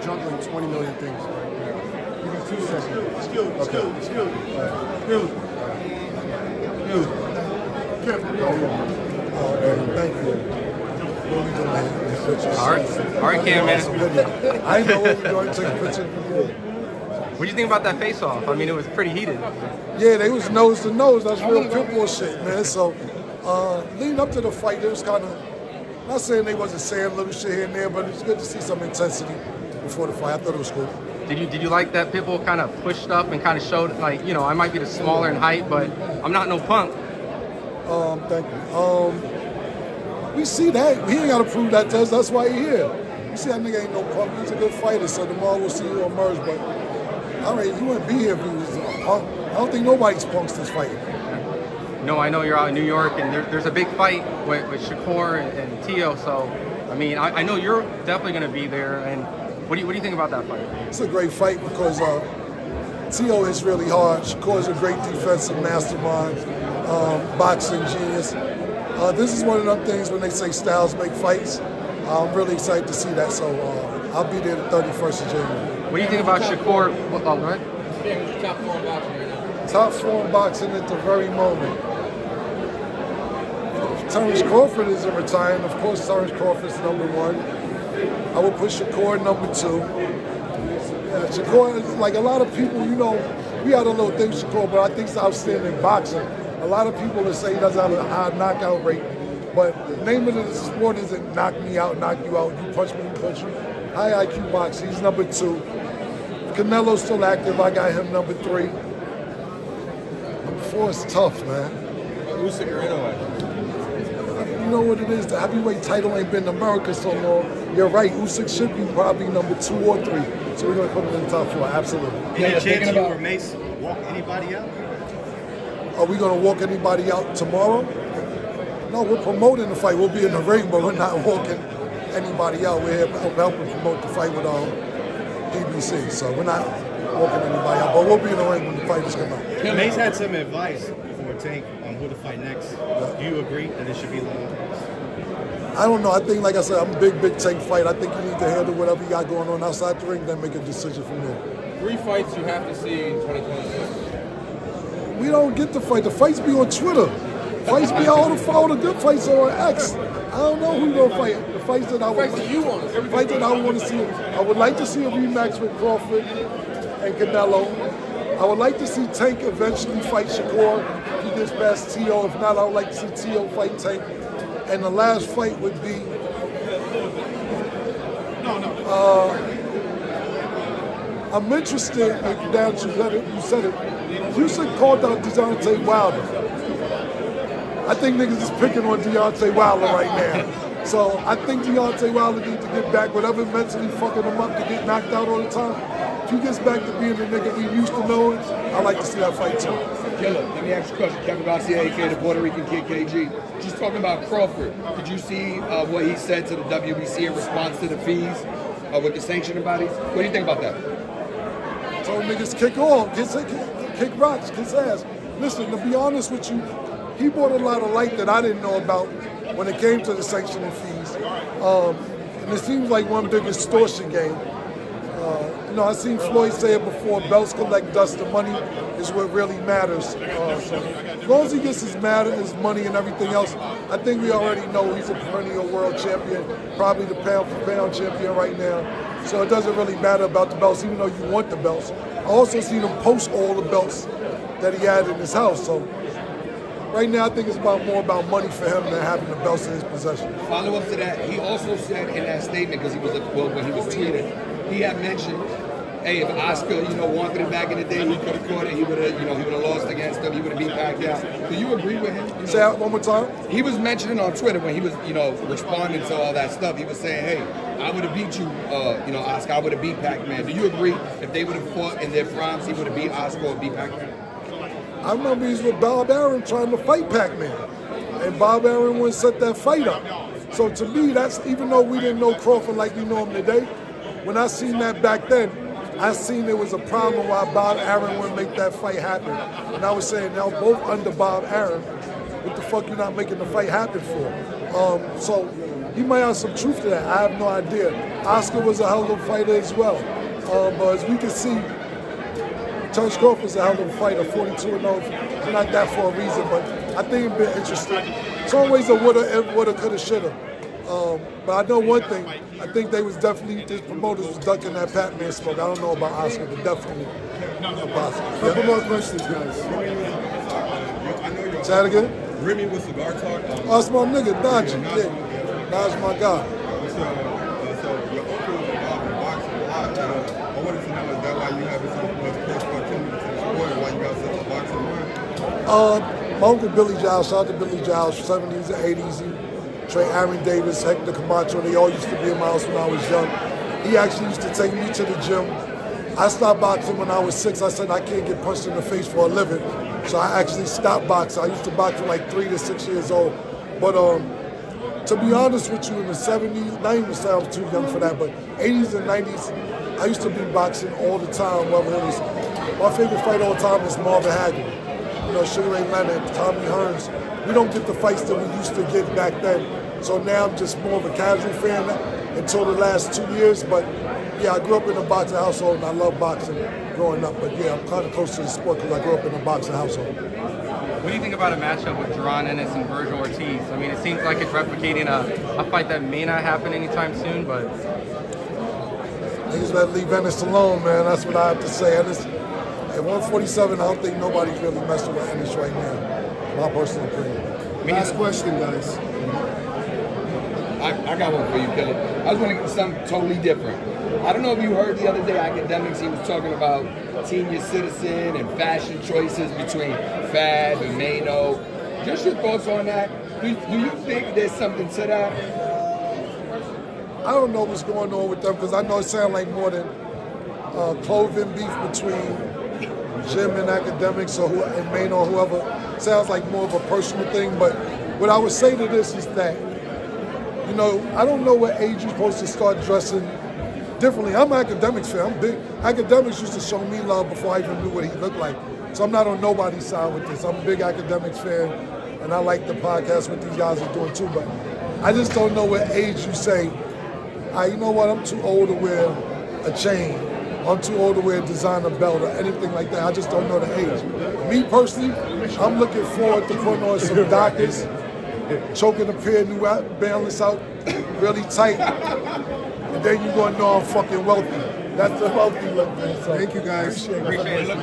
juggling 20 million things right now. Give me 2 seconds. Excuse me. Thank you. All right, Cam, man. I know what we're going to take a picture. What do you think about that face-off? I mean, it was pretty heated. Yeah, they was nose to nose. That's real Pitbull shit, man. So, leading up to the fight, it was kind of, not saying they wasn't saying little shit here and there, but it's good to see some intensity before the fight. I thought it was cool. Did you like that Pitbull kind of pushed up and kind of showed, like, you know, I might be the smaller in height, but I'm not no punk. Thank you. We see that. He ain't got to prove that to us. That's why he's here. You see that nigga ain't no punk. He's a good fighter, so tomorrow we'll see who emerge. But, all right, he wouldn't be here if he was a punk. I don't think nobody's punks this fight. No, I know you're out in New York, and there's a big fight with Shakur and Teo, so, I mean, I know you're definitely going to be there, and what do you think about that fight? It's a great fight because Teo is really hard. Shakur is a great defensive mastermind, boxing genius. This is one of them things when they say styles make fights. I'm really excited to see that, so I'll be there the 31st of January. What do you think about Shakur? Oh, go ahead. Yeah, who's your top 4 in boxing right now? Top 4 in boxing at the very moment. Terrence Crawford isn't retiring. Of course, Terrence Crawford's number 1. I would put Shakur number 2. Yeah, Shakur, like a lot of people, you know, we had a little thing with Shakur, but I think it's outstanding boxing. A lot of people will say he doesn't have a high knockout rate, but the name of the sport isn't knock me out, knock you out, you punch me, you punch you. High IQ boxing, he's number 2. Canelo's still active, I got him number 3. Number 4 is tough, man. Usyk or Inoue? You know what it is, the heavyweight title ain't been in America so long. You're right, Usyk should be probably number 2 or 3. So we're gonna put him in the top 4, absolutely. Any chance you or Mace walk anybody out? Are we going to walk anybody out tomorrow? No, we're promoting the fight. We'll be in the ring, but we're not walking anybody out. We're here helping promote the fight with PBC. So we're not walking anybody out, but we'll be in the ring when the fighters come out. Mace had some advice for Tank on who to fight next. Do you agree that it should be Lamont? I don't know. I think, like I said, I'm a big Tank fight. I think you need to handle whatever you got going on outside the ring, then make a decision from there. 3 fights you have to see in 2026. We don't get the fight. The fights be on Twitter. Fights be all the good fights are on X. I don't know who gonna fight. The fights that I would Fights that you want. The fight that I want to see. I would like to see a rematch with Crawford and Canelo. I would like to see Tank eventually fight Shakur if he gets past Teo. If not, I would like to see Teo fight Tank. And the last fight would be I'm interested, now that you said it, Usyk called out Deontay Wilder. I think niggas is picking on Deontay Wilder right now. So I think Deontay Wilder needs to get back, whatever mentally fucking him up to get knocked out all the time. If he gets back to being the nigga he used to knowing, I'd like to see that fight too. Killer, let me ask you a question. Kevin Garcia, aka the Puerto Rican Kid KG. Just talking about Crawford, did you see what he said to the WBC in response to the fees with the sanctioning bodies? What do you think about that? Told niggas kick off, kick rocks, kiss ass. Listen, to be honest with you, he brought a lot of light that I didn't know about when it came to the sanctioning fees. And it seems like one big extortion game. You know, I seen Floyd say it before, belts collect dust, the money is what really matters. So as long as he gets his money and everything else, I think we already know he's a perennial world champion, probably the pound for pound champion right now. So it doesn't really matter about the belts, even though you want the belts. I also seen him post all the belts that he had in his house. So right now, I think it's more about money for him than having the belts in his possession. Follow up to that, he also said in that statement, because he was when he was tweeting, he had mentioned, hey, if Oscar, wanted it back in the day, he could have caught it. He would have lost against him. He would have beat Pacquiao. Do you agree with him? Say that one more time. He was mentioning on Twitter when he was, responding to all that stuff. He was saying, hey, I would have beat you, Oscar. I would have beat Pac-Man. Do you agree if they would have fought in their primes, he would have beat Oscar or beat Pac-Man? I remember he was with Bob Arum trying to fight Pac-Man, and Bob Arum wouldn't set that fight up. So to me, that's, even though we didn't know Crawford like we know him today, when I seen that back then, I seen there was a problem why Bob Arum wouldn't make that fight happen. And I was saying, now both under Bob Arum, what the fuck you not making the fight happen for? So he might have some truth to that. I have no idea. Oscar was a hell of a fighter as well. But as we can see, Terence Crawford's a hell of a fighter, 42-0. He's not that for a reason, but I think it'd be interesting. It's always a woulda, coulda, shoulda. But I know one thing. I think they was definitely, his promoters was ducking that Pac-Man smoke. I don't know about Oscar, but definitely about Oscar. Couple more questions, guys. Say that again? Remy with Cigar Talk. Oh, that's my nigga, Najee. Yeah. Najee, my guy. So your uncle was involved in boxing a lot. I wanted to know, is that why you have so much close proximity to the sport, why you got such a boxing mind? My uncle Billy Giles, shout out to Billy Giles, 70s and 80s. He trained Aaron Davis, Hector Camacho. They all used to be in my house when I was young. He actually used to take me to the gym. I stopped boxing when I was 6. I said I can't get punched in the face for a living. So I actually stopped boxing. I used to box from like 3 to 6 years old. But to be honest with you, in the 70s, not even say I was too young for that, but 80s and 90s, I used to be boxing all the time. Whether it was, my favorite fight all the time is Marvin Hagler. You know, Sugar Ray Leonard, Tommy Hearns. We don't get the fights that we used to get back then. So now I'm just more of a casual fan until the last 2 years. But yeah, I grew up in a boxing household and I love boxing growing up. But yeah, I'm kind of close to the sport because I grew up in a boxing household. What do you think about a matchup with Duran Ennis and Virgil Ortiz? I mean, it seems like it's replicating a fight that may not happen anytime soon, but... Niggas better leave Ennis alone, man. That's what I have to say. Ennis, at 147, I don't think nobody's really messing with Ennis right now. My personal opinion. Last question, guys. I got one for you, Killer. I was wondering something totally different. I don't know if you heard the other day, Academics, he was talking about senior citizen and fashion choices between Fab and Mano. Just your thoughts on that. Do you think there's something to that? I don't know what's going on with them because I know it sounds like more than clothing beef between Jim and Academics or and Mano or whoever. It sounds like more of a personal thing. But what I would say to this is that, you know, I don't know what age you're supposed to start dressing differently. I'm an Academics fan. I'm big. Academics used to show me love before I even knew what he looked like. So I'm not on nobody's side with this. I'm a big Academics fan, and I like the podcast what these guys are doing too. But I just don't know what age you say, you know what, I'm too old to wear a chain. I'm too old to wear a designer belt or anything like that. I just don't know the age. Me personally, I'm looking forward to putting on some Dockers, choking a pair of New Balance out really tight. And then you're going to know I'm fucking wealthy. That's the wealthy look, man. So, Thank you, guys. Appreciate it.